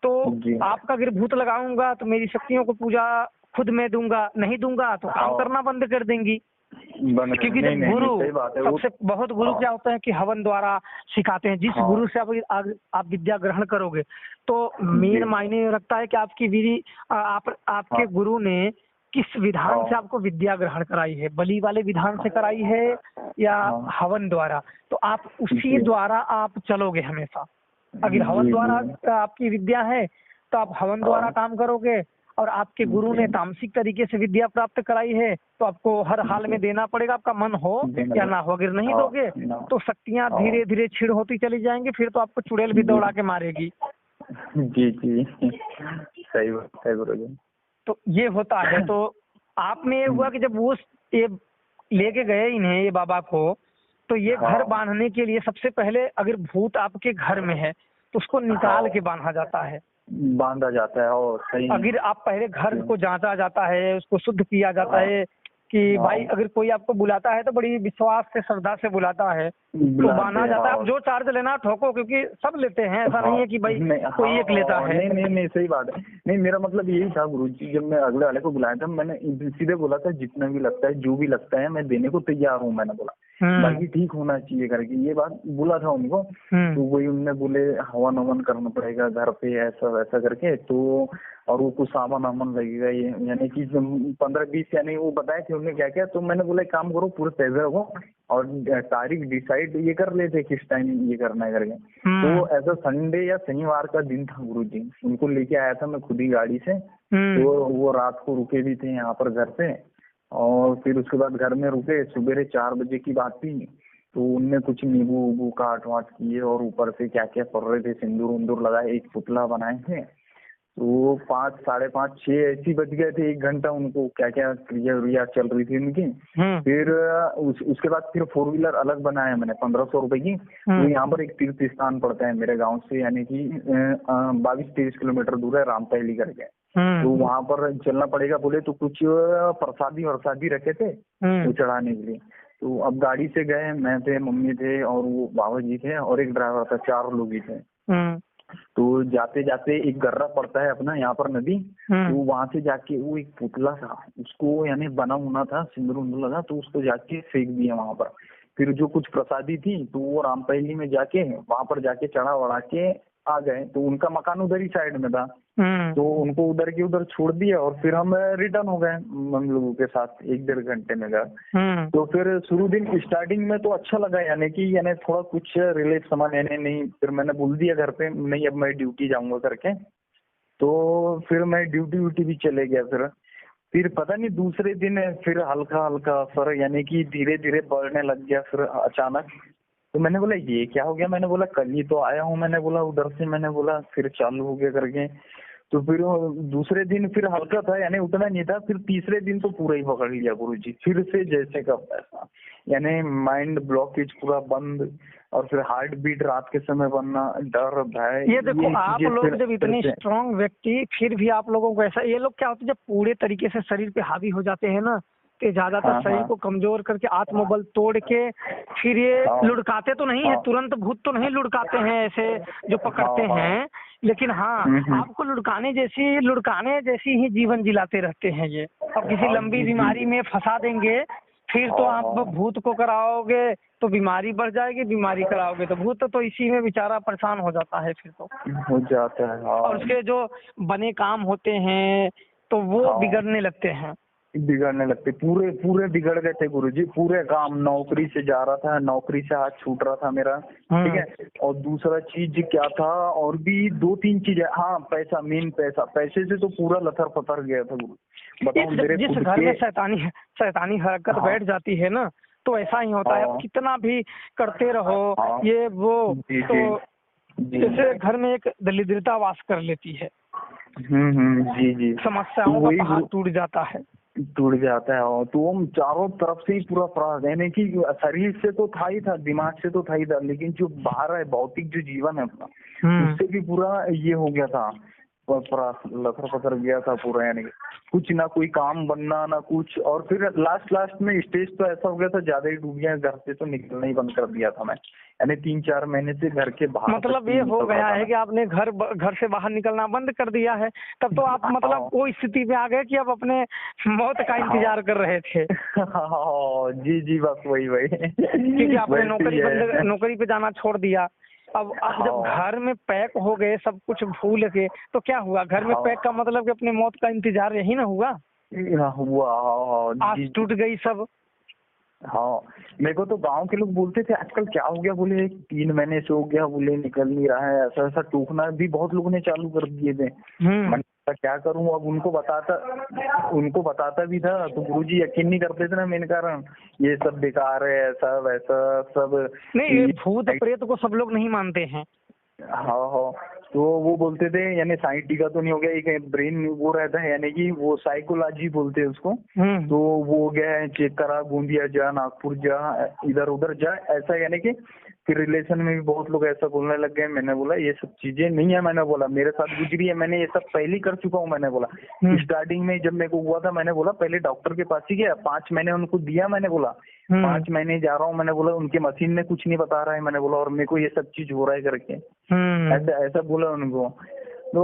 तो जी। आपका अगर भूत लगाऊंगा तो मेरी शक्तियों को पूजा खुद मैं दूंगा, नहीं दूंगा तो काम हाँ। करना बंद कर देंगी। क्योंकि नहीं जब नहीं गुरु, नहीं सही बात है वो। सबसे बहुत गुरु हाँ। क्या होता है कि हवन द्वारा सिखाते हैं। जिस हाँ। गुरु से आप विद्या ग्रहण करोगे तो जी। मेन मायने रखता है कि आपकी विधि, आपके हाँ। गुरु ने किस विधान हाँ। से आपको विद्या ग्रहण कराई है, बलि वाले विधान से कराई है या हाँ। हवन द्वारा। तो आप उसी जी। द्वारा आप चलोगे हमेशा। अगर हवन जी द्वारा जी। आपकी विद्या है तो आप हवन द्वारा हाँ। काम करोगे, और आपके गुरु ने जी। तामसिक तरीके से विद्या प्राप्त कराई है तो आपको हर हाल में जी। देना पड़ेगा, आपका मन हो देना या पड़ेगा। ना हो। अगर नहीं हाँ। दोगे ना। तो शक्तियां हाँ। धीरे धीरे क्षीण होती चली जाएंगी, फिर तो आपको चुड़ैल भी जी दौड़ा के मारेगी। जी जी सही बात है गुरु जी। तो ये होता है। तो आप में ये हुआ कि जब वो ये लेके गए इन्हें, ये बाबा को, तो ये घर हाँ। बांधने के लिए सबसे पहले अगर भूत आपके घर में है तो उसको निकाल हाँ। के बांधा जाता है। बांधा जाता है। और सही। अगर आप पहले घर को जांचा जाता है, उसको शुद्ध किया जाता हाँ। है कि हाँ। भाई अगर कोई आपको बुलाता है तो बड़ी विश्वास से, श्रद्धा से बुलाता है, तो बुलाते बांधा हैं। जाता है। हाँ। आप जो चार्ज लेना ठोको, क्योंकि सब लेते हैं, ऐसा हाँ। नहीं है कि भाई नहीं। कोई एक लेता हाँ। है। नहीं नहीं नहीं सही बात है। नहीं मेरा मतलब यही था गुरु जी, जब मैं अगले वाले को बुलाया था मैंने सीधे बोला था जितना भी लगता है जो भी लगता है मैं देने को तैयार हूँ, मैंने बोला बाकी ठीक होना चाहिए करके ये बात बोला था उनको। तो वही उनने बोले हवन हवन करना पड़ेगा घर पे ऐसा वैसा करके, तो और वो कुछ सामान वामान लगेगा ये, यानी कि 15-20 यानी वो बताए थे उन्होंने क्या क्या। तो मैंने बोला एक काम करो पूरे पैसे रखो और तारीख डिसाइड ये कर लेते किस टाइम ये करना है करके। तो ऐसा संडे या शनिवार का दिन था गुरु जी, उनको लेके आया था मैं खुद ही गाड़ी से। तो वो रात को रुके भी थे यहाँ पर घर पे, और फिर उसके बाद घर में रुके। सुबह 4 बजे की बात थी, तो उनने कुछ नींबू उबू काट वाट किए और ऊपर से क्या क्या कर रहे थे, सिंदूर उंदूर लगाए, एक पुतला बनाए थे। तो 5, 5:30, 6 ऐसी बज गए थे, 1 घंटा उनको क्या क्या क्रिया व्रिया चल रही थी उनकी। फिर उसके बाद फिर 4 व्हीलर अलग बनाया मैंने 1500 रुपए की। तो यहाँ पर एक तीर्थ स्थान पड़ता है मेरे गांव से, यानी कि 22-23 किलोमीटर दूर है, रामपहली करके। तो वहां पर चलना पड़ेगा बोले, तो कुछ प्रसादी रखे थे वो चढ़ाने के लिए। तो अब गाड़ी से गए, मैं थे, मम्मी थे और वो बाबा जी थे और एक ड्राइवर था, 4 लोग ही थे। तो जाते जाते एक गर्रा पड़ता है अपना यहाँ पर नदी, तो वहां से जाके वो एक पुतला था, उसको यानी बना होना था, सिंदूर उंदूर लगा, तो उसको जाके फेंक दिया वहां पर। फिर जो कुछ प्रसादी थी तो वो रामपहली में जाके वहां पर जाके चढ़ा वढ़ा के आ गए। तो उनका मकान उधर ही साइड में था, तो उनको उधर की उधर छोड़ दिया और फिर हम रिटर्न हो गए हम लोगों के साथ 1-1.5 घंटे में घर। तो फिर शुरू दिन स्टार्टिंग में तो अच्छा लगा, यानी थोड़ा कुछ रिलीफ सामान यानी नहीं। फिर मैंने बोल दिया घर पे नहीं अब मैं ड्यूटी जाऊंगा करके, तो फिर मैं ड्यूटी भी चले गया। फिर पता नहीं दूसरे दिन फिर हल्का हल्का असर यानी कि धीरे धीरे बढ़ने लग गया फिर अचानक। तो मैंने बोला ये क्या हो गया, मैंने बोला कल ही तो आया हूँ, मैंने बोला उधर से, मैंने बोला फिर चालू हो गया करके। तो फिर दूसरे दिन फिर हल्का था यानी उतना नहीं था, फिर तीसरे दिन तो पूरा ही पकड़ लिया गुरुजी, फिर से जैसे का वैसा, यानी माइंड ब्लॉकेज पूरा बंद और फिर हार्ट बीट रात के समय बनना, डर भय। ये देखो आप लोग जब इतने स्ट्रांग व्यक्ति फिर भी आप लोगों को ऐसा, ये लोग क्या होता है जब पूरे तरीके से शरीर पे हावी हो जाते हैं ना तो ज्यादातर शरीर को कमजोर करके आत्मबल तोड़ के फिर ये लुढ़काते तो नहीं है, तुरंत भूत तो नहीं लुढ़काते हैं ऐसे जो पकड़ते हैं, लेकिन हाँ आपको लुढ़काने जैसी ही जीवन जिलाते रहते हैं ये। अब किसी लंबी बीमारी में फंसा देंगे, फिर तो आप भूत को कराओगे तो बीमारी बढ़ जाएगी, बीमारी कराओगे तो भूत, तो इसी में बेचारा परेशान हो जाता है फिर तो हो जाता है। और उसके जो बने काम होते हैं तो वो बिगड़ने लगते हैं, पूरे बिगड़ गए थे गुरुजी। पूरे काम, नौकरी से जा रहा था, नौकरी से हाथ छूट रहा था मेरा, ठीक है। और दूसरा चीज क्या था, और भी 2-3 चीजें, हाँ पैसा, मेन पैसे से तो पूरा लथर पथर गया था गुरु। बताओ मेरे जिस घर में शैतानी हरकत बैठ जाती है ना तो ऐसा ही होता है, कितना भी करते रहो ये वो, तो जैसे घर में एक दरिद्रता वास कर लेती है। जी समस्याओं का पहाड़ टूट जाता है। और तो हम चारों तरफ से ही पूरा यानी कि शरीर से तो था ही था, दिमाग से तो था ही था, लेकिन जो बाहर है भौतिक जो जीवन है अपना उससे भी पूरा ये हो गया था, पूरा लथर पथर गया था पूरा, यानी कुछ ना कोई काम बनना ना कुछ। और फिर लास्ट में स्टेज तो ऐसा हो गया था, ज्यादा ही डूब गया, घर से तो निकलना ही बंद कर दिया था मैं, यानी 3-4 महीने से घर के बाहर। मतलब ये हो गया है कि आपने घर से बाहर निकलना बंद कर दिया है, तब तो आप मतलब वो स्थिति में आ गए कि अब अपने मौत का इंतजार कर रहे थे। जी बस वही क्योंकि आपने नौकरी पे जाना छोड़ दिया। अब आप जब घर में पैक हो गए सब कुछ भूल के, तो क्या हुआ, घर में पैक का मतलब कि अपने मौत का इंतजार यही ना हुआ। आज टूट गई सब। मेरे को तो गांव के लोग बोलते थे आजकल क्या हो गया, बोले 3 महीने से हो गया, बोले निकल नहीं रहा है, ऐसा टूकना भी बहुत लोगों ने चालू कर दिए थे। मैं क्या करूं, अब उनको बताता भी था तो गुरुजी यकीन नहीं करते थे ना, मेन कारण ये सब बेकार है, ऐसा वैसा सब नहीं, ये भूत प्रेत को सब लोग नहीं मानते हैं। तो वो बोलते थे यानी साइंटिफिक का तो नहीं हो गया, एक ब्रेन वो रहता है यानी कि वो साइकोलॉजी बोलते हैं उसको, तो वो हो गया है, चेक करा, गोंदिया जा, नागपुर जा, इधर उधर जा, ऐसा यानी कि फिर रिलेशन में भी बहुत लोग ऐसा बोलने लग गए। मैंने बोला ये सब चीजें नहीं है, मैंने बोला मेरे साथ गुजरी है, मैंने ये सब पहले कर चुका हूँ। मैंने बोला स्टार्टिंग में जब मेरे को हुआ था, मैंने बोला पहले डॉक्टर के पास ही गया, 5 महीने उनको दिया, मैंने बोला 5 महीने जा रहा हूँ, मैंने बोला उनके मशीन में कुछ नहीं बता रहा है, मैंने बोला और मेरे को ये सब चीज हो रहा है करके, ऐसा बोला उनको। तो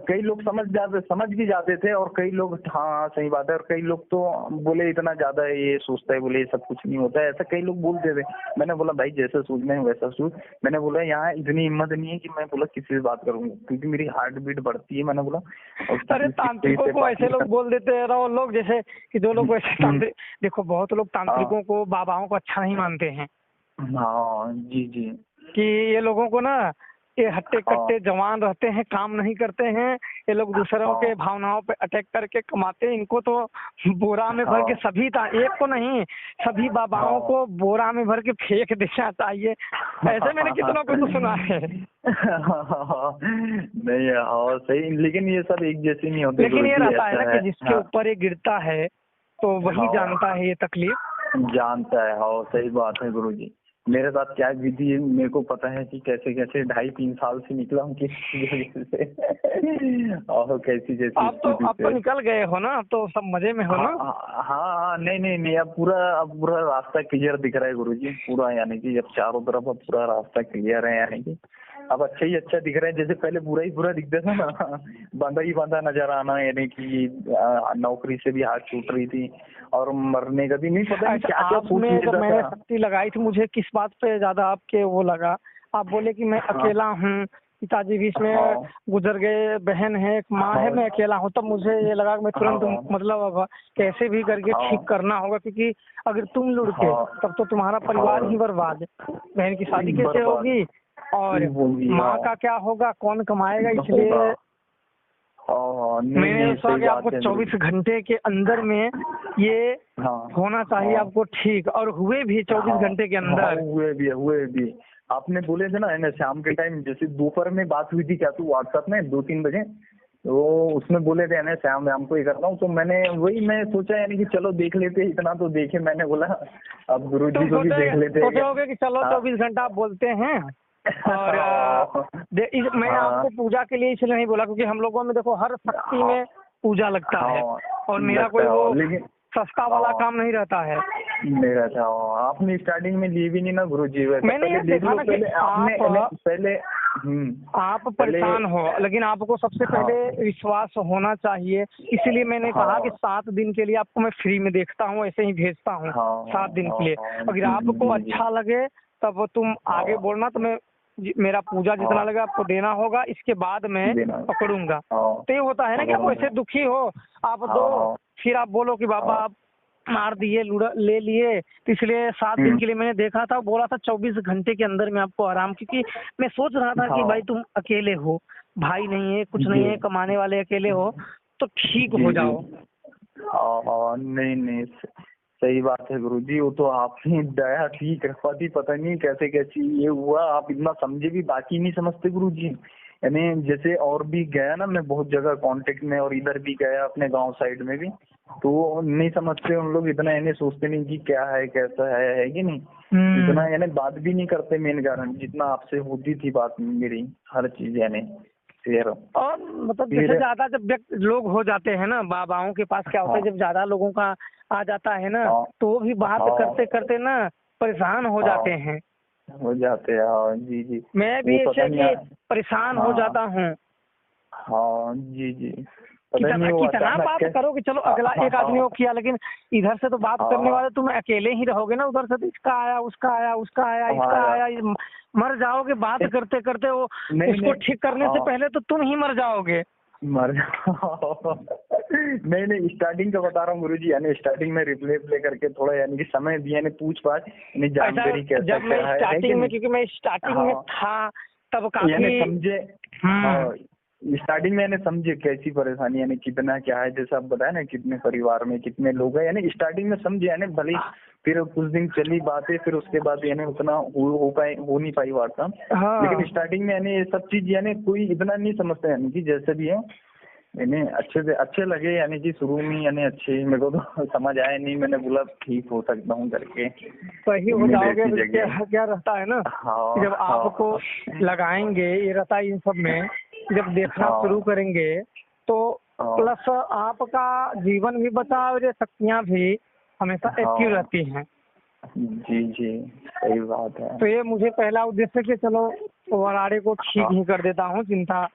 कई लोग समझ भी जाते थे, और कई लोग हाँ सही बात है, और कई लोग तो बोले इतना ज्यादा ये सोचता है, बोले ये सब कुछ नहीं होता है, ऐसा कई लोग बोलते थे। मैंने बोला भाई जैसा सोचना है वैसा सोच। मैंने बोला यहाँ इतनी हिम्मत नहीं है कि मैं बोला किसी से बात करूंगा, क्योंकि मेरी हार्ट बीट बढ़ती है, मैंने बोला। अरे तांत्रिकों को ऐसे लोग बोल देते हैं लोग, जैसे कि जो लोग वैसे तांत्रिक, देखो बहुत लोग तांत्रिकों को, बाबाओं को अच्छा नहीं मानते हैं। जी कि ये लोगों को ना, ये हट्टे कट्टे जवान रहते हैं, काम नहीं करते हैं, ये लोग दूसरों के भावनाओं पे अटैक करके कमाते हैं। इनको तो बोरा में भर के सभी एक को नहीं, सभी बाबाओं को बोरा में भर के फेंक देना चाहिए, ऐसे मैंने कितनों को तो सुना है। नहीं सही, लेकिन ये सब एक जैसे नहीं होते। लेकिन ये रहता है ना कि जिसके ऊपर ये गिरता है तो वही जानता है ये तकलीफ, जानता है। सही बात है गुरुजी। मेरे साथ क्या विधि है, मेरे को पता है कि कैसे 2.5-3 साल से निकला हूँ किसी वजह से, और कैसी जैसी आप तो निकल गए हो ना, तो सब मजे में हो ना। हाँ नहीं, अब पूरा रास्ता क्लियर दिख रहा है गुरुजी, पूरा, यानी कि अब चारों तरफ अब पूरा रास्ता क्लियर है, यानी कि अब अच्छा ही अच्छा दिख रहा है। जैसे पहले बुरा ही बुरा दिखता था ना, बंदा ही बंदा नजर आना, यानी कि नौकरी से भी हाथ छूट रही थी और मरने का भी नहीं पता क्या मैंने शक्ति लगाई थी, मुझे किस बात पे ज्यादा आपके वो लगा, आप बोले कि मैं अकेला हूँ, पिताजी भी इसमें गुजर गए, बहन है, एक माँ है, मैं अकेला हूँ। तब मुझे ये लगा कि मैं तुरंत मतलब अब कैसे भी करके ठीक करना होगा, क्योंकि अगर तुम लुढ़के तब तो तुम्हारा परिवार ही बर्बाद। बहन की शादी कैसे होगी और माँ का क्या होगा, कौन कमाएगा? इसलिए मैंने सोचा कि आपको 24 घंटे के अंदर में ये होना चाहिए आपको ठीक, और हुए भी 24 घंटे के अंदर। हुए भी। आपने बोले थे ना शाम के टाइम, जैसे दोपहर में बात हुई थी क्या तू व्हाट्सएप में 2-3 बजे, तो उसमें बोले थे शाम को ही करता हूँ, तो मैं सोचा यानी कि चलो देख लेते, इतना तो देखे। मैंने बोला अब गुरुजी को भी देख लेते। सोचोगे कि चलो 24 घंटा आप बोलते हैं। और मैं आपको पूजा के लिए इसलिए नहीं बोला, क्योंकि हम लोगों में देखो हर शक्ति में पूजा लगता है, और मेरा कोई वो सस्ता वाला काम नहीं रहता है। नहीं रहता। आपने स्टार्टिंग में ली भी नहीं ना गुरुजी, मैंने देखा ना कि पहले आप परेशान हो, लेकिन आपको सबसे पहले विश्वास होना चाहिए। इसलिए मैंने कहा कि 7 दिन के लिए आपको मैं फ्री में देखता हूँ, ऐसे ही भेजता हूँ 7 दिन के लिए। अगर आपको अच्छा लगे तब तुम आगे बोलना, तो मैं मेरा पूजा जितना लगे आपको देना होगा, इसके बाद मैं पकड़ूंगा। तो ये होता है ना कि आप ऐसे दुखी हो, आप दो, फिर आप बोलो कि बाबा आप मार दिए, ले लिए। तो इसलिए 7 दिन के लिए मैंने देखा था, बोला था 24 घंटे के अंदर में आपको आराम, क्योंकि मैं सोच रहा था कि भाई तुम अकेले हो, भाई नहीं है, कुछ नहीं है, कमाने वाले अकेले हो, तो ठीक हो जाओ। नहीं सही बात है गुरुजी, वो तो आपने दया की कृपा थी, पता नहीं कैसे कैसी ये हुआ। आप इतना समझे भी, बाकी नहीं समझते गुरुजी। यानी जैसे और भी गया ना मैं बहुत जगह कांटेक्ट में, और इधर भी गया अपने गांव साइड में भी, तो नहीं समझते उन लोग इतना, यानी सोचते नहीं कि क्या है कैसा है कि नहीं, इतना यानी बात भी नहीं करते। मेन कारण जितना आपसे होती थी बात मेरी हर चीज यानी शेयर। और मतलब जैसे ज्यादा जब लोग हो जाते हैं ना, बाबाओं के पास क्या होता है, जब ज्यादा लोगों का आ जाता है ना, तो वो भी बात करते करते ना परेशान हो जाते हैं। जी। मैं भी ऐसे कि परेशान हो जाता हूँ। जी। कितना बात करो कि चलो अगला एक आदमी को किया, लेकिन इधर से तो बात करने वाले तुम अकेले ही रहोगे ना। उधर से तो इसका आया, उसका आया, उसका आया, इसका आया, मर जाओगे बात करते करते। वो उसको ठीक करने से पहले तो तुम ही मर जाओगे। नहीं स्टार्टिंग का बता रहा हूँ गुरुजी, यानी स्टार्टिंग में रिप्ले करके थोड़ा यानी कि समय दिया, यानी पूछ पाछ जानकारी कैसा जब मैं स्टार्टिंग में, क्योंकि मैं स्टार्टिंग में था तब काफी समझे। स्टार्टिंग में यानी समझे कैसी परेशानी, यानी कितना क्या है, जैसा आप बताया ना कितने परिवार में कितने लोग हैं, यानी स्टार्टिंग में समझे। यानी भले फिर कुछ दिन चली बातें, फिर उसके बाद यानी उतना हो नहीं पाई वार्ता। लेकिन स्टार्टिंग में यानी ये सब चीज यानी कोई इतना नहीं समझता, यानी कि जैसे भी है यानी अच्छे लगे, यानी कि शुरू में यानी अच्छे मेरे को तो समझ आया नहीं। मैंने बोला ठीक हो सकता हूँ करके। सही हो जाओगे। क्या रहता है ना, जब आपको लगाएंगे ये रहता है इन सब में, जब देखना शुरू करेंगे तो प्लस आपका जीवन भी बचा और ये शक्तियाँ भी हमेशा एक्टिव रहती हैं। जी सही बात है। तो ये मुझे पहला उद्देश्य कि चलो वराड़े को ठीक ही कर देता हूँ, चिंता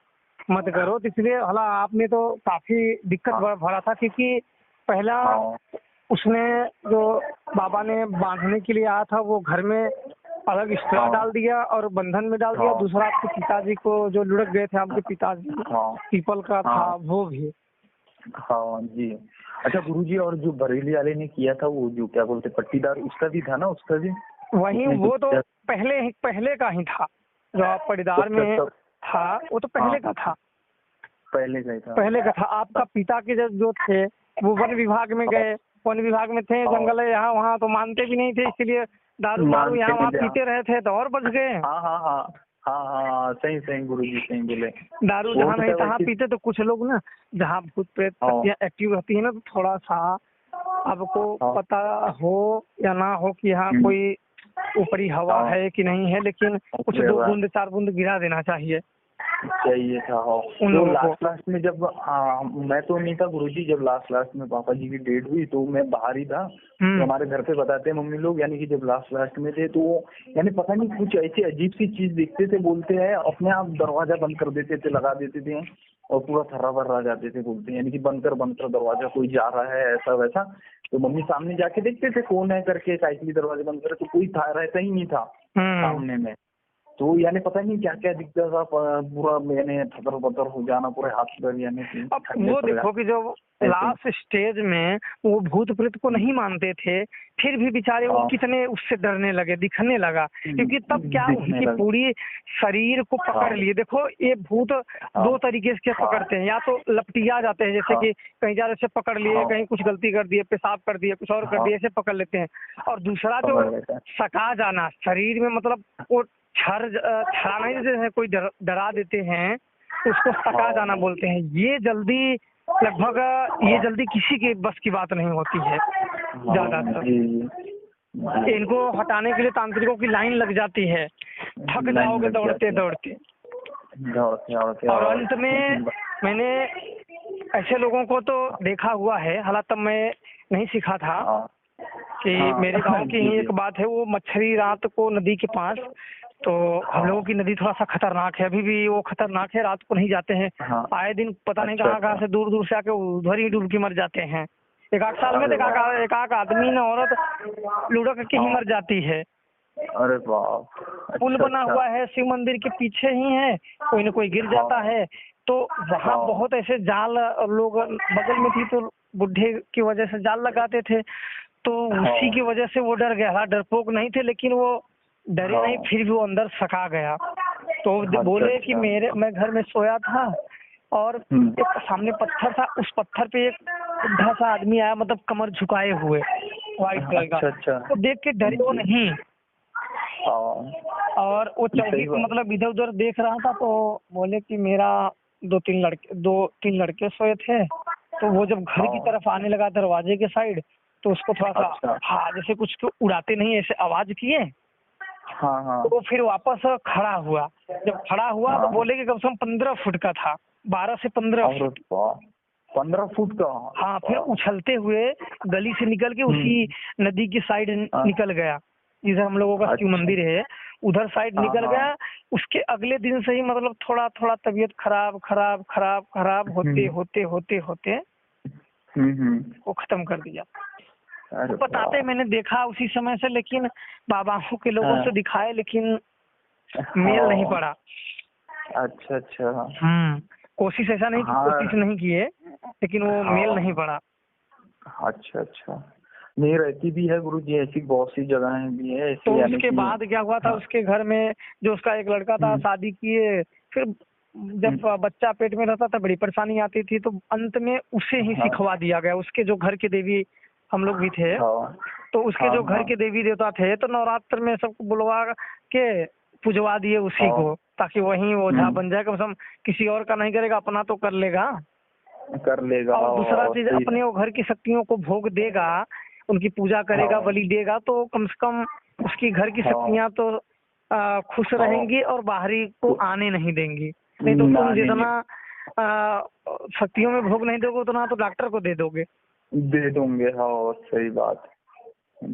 मत करो। तो इसलिए हला आपने तो काफी दिक्कत भरा था, क्योंकि पहला उसने जो बाबा ने बांधने के लिए आया था वो घर में अलग स्ट्रा डाल दिया और बंधन में डाल दिया। दूसरा आपके पिताजी को जो लुढ़क गए थे, आपके पिताजी पीपल का था वो भी। जी। अच्छा गुरुजी, और जो बरेली वाले ने किया था वो जो क्या बोलते पट्टीदार, उसका भी था ना? उसका भी वही, वो तो पहले का ही था। जो आप पट्टीदार में था वो तो पहले का था। पहले का था। आपका पिता के जो थे वो वन विभाग में गए, वन विभाग में थे, जंगल है यहाँ वहाँ, तो मानते भी नहीं थे, इसलिए दारू यहाँ वहाँ पीते रहे थे तो और बच गए। हाँ सही गुरुजी सही बोले। दारू जहाँ नहीं तहाँ पीते। तो कुछ लोग ना जहाँ भूत प्रेत एक्टिव रहती है ना, तो थोड़ा सा आपको पता हो या ना हो कि यहाँ कोई ऊपरी हवा है कि नहीं है, लेकिन कुछ 2 बूंद 4 बूंद गिरा देना चाहिए था। तो लास्ट में जब मैं तो नहीं था गुरुजी, जब लास्ट में पापा जी की डेट हुई तो मैं बाहर ही था। तो हमारे घर पे बताते हैं मम्मी लोग, यानी कि जब लास्ट में थे तो यानी पता नहीं कुछ ऐसी अजीब सी चीज दिखते थे, बोलते हैं अपने आप दरवाजा बंद कर देते थे, लगा देते थे और पूरा थर्रा भर्रा जाते थे, बोलते हैं यानी कि बंद कर दरवाजा, कोई जा रहा है ऐसा वैसा। तो मम्मी सामने जाके देखते थे कौन है करके, साइकिल दरवाजा बंद करे, तो कोई रहता ही नहीं था सामने में। तो यानी पता नहीं क्या क्या दिक्कत था, पूरा यानी थतर बतर हो जाना पूरे हाथ पर, यानी अब वो देखो कि जो लास्ट स्टेज में वो भूत प्रेत को नहीं मानते थे, फिर भी बेचारे वो कितने उससे डरने लगे, दिखने लगा, क्योंकि तब क्या उनकी पूरी शरीर को पकड़ लिए। देखो ये भूत दो तरीके से पकड़ते हैं, या तो लपटिया जाते हैं, जैसे कि कहीं ज्यादा से पकड़ लिए, कहीं कुछ गलती कर दिए, पेशाब कर दिए, कुछ और कर दिए, ऐसे पकड़ लेते हैं। और दूसरा जो सका जाना शरीर में, मतलब वो छड़ाना ही, जैसे कोई डरा देते हैं तो उसको सका जाना बोलते हैं। ये जल्दी लगभग ये जल्दी किसी के बस की बात नहीं होती है ज्यादातर। इनको हटाने के लिए तांत्रिकों की लाइन लग जाती है, थक जाओगे दौड़ते दौड़ते। और अंत में मैंने ऐसे लोगों को तो देखा हुआ है, हालांकि तब मैं नहीं सीखा था, कि मेरे गांव की ही एक बात है, वो मच्छरी रात को नदी के पास, तो हम लोगों की नदी थोड़ा सा खतरनाक है, अभी भी वो खतरनाक है, रात को नहीं जाते हैं। आए दिन पता नहीं कहाँ से दूर दूर से आके उधर ही डूब के मर जाते हैं। एक आध साल में एक आध आदमी न औरत लुढ़क के ही मर जाती है। अरे बाप। पुल बना हुआ है शिव मंदिर के पीछे ही है, कोई न कोई गिर जाता है, तो वहाँ बहुत ऐसे जाल लोग बगल में थी, तो बुढ़े की वजह से जाल लगाते थे, तो उसी की वजह से वो डर गया। डरपोक नहीं थे, लेकिन वो डरे नहीं, फिर भी वो अंदर सका गया। तो बोले कि मैं घर में सोया था और एक सामने पत्थर था, उस पत्थर पे एक बुढ़ा सा आदमी आया, मतलब कमर झुकाए हुए, व्हाइट कलर का। तो देख के डरे वो नहीं, और वो चौकी मतलब इधर उधर देख रहा था, तो बोले कि मेरा दो तीन लड़के सोए थे। तो वो जब घर की तरफ आने लगा दरवाजे के साइड, तो उसको थोड़ा सा हाँ जैसे कुछ तो उड़ाते नहीं ऐसे आवाज किए। तो वो फिर वापस खड़ा हुआ। जब खड़ा हुआ तो बोले कि कम से कम 15 फुट का था, 12 से 15 फुट। 15 फुट का। हाँ, फिर उछलते हुए गली से निकल के उसी नदी की साइड निकल गया, जिधर हम लोगों का शिव मंदिर है, उधर साइड निकल गया। उसके अगले दिन से ही मतलब थोड़ा थोड़ा तबीयत खराब होते होते होते होते वो खत्म कर दिया। तो बताते मैंने देखा उसी समय से, लेकिन बाबाओं के लोगों से दिखाए, लेकिन मेल नहीं पड़ा। अच्छा। कोशिश ऐसा नहीं कि कोशिश नहीं किए, लेकिन वो मेल नहीं पड़ा। अच्छा। नहीं, रहती भी है गुरुजी, ऐसी बहुत सी जगहें भी है। तो उसके बाद क्या हुआ था, उसके घर में जो उसका एक लड़का था, शादी किए, फिर जब बच्चा पेट में रहता था बड़ी परेशानी आती थी, तो अंत में उसे ही सिखवा दिया गया। उसके जो घर के देवी हम लोग भी थे, तो उसके जो घर के देवी देवता थे, तो नवरात्र में सबको बुलवा के पुजवा दिए उसी को, ताकि वही ओझा बन जाए। कम से कम किसी और का नहीं करेगा, अपना तो कर लेगा। और दूसरा चीज, अपने वो घर की शक्तियों को भोग देगा, उनकी पूजा करेगा, बलि देगा, तो कम से कम उसकी घर की शक्तियां तो खुश रहेंगी और बाहरी को आने नहीं देंगी। नहीं तो तुम जितना शक्तियों में भोग नहीं दोगे, उतना तो डॉक्टर को दे दोगे। दे दूंगे। हाँ, सही बात है।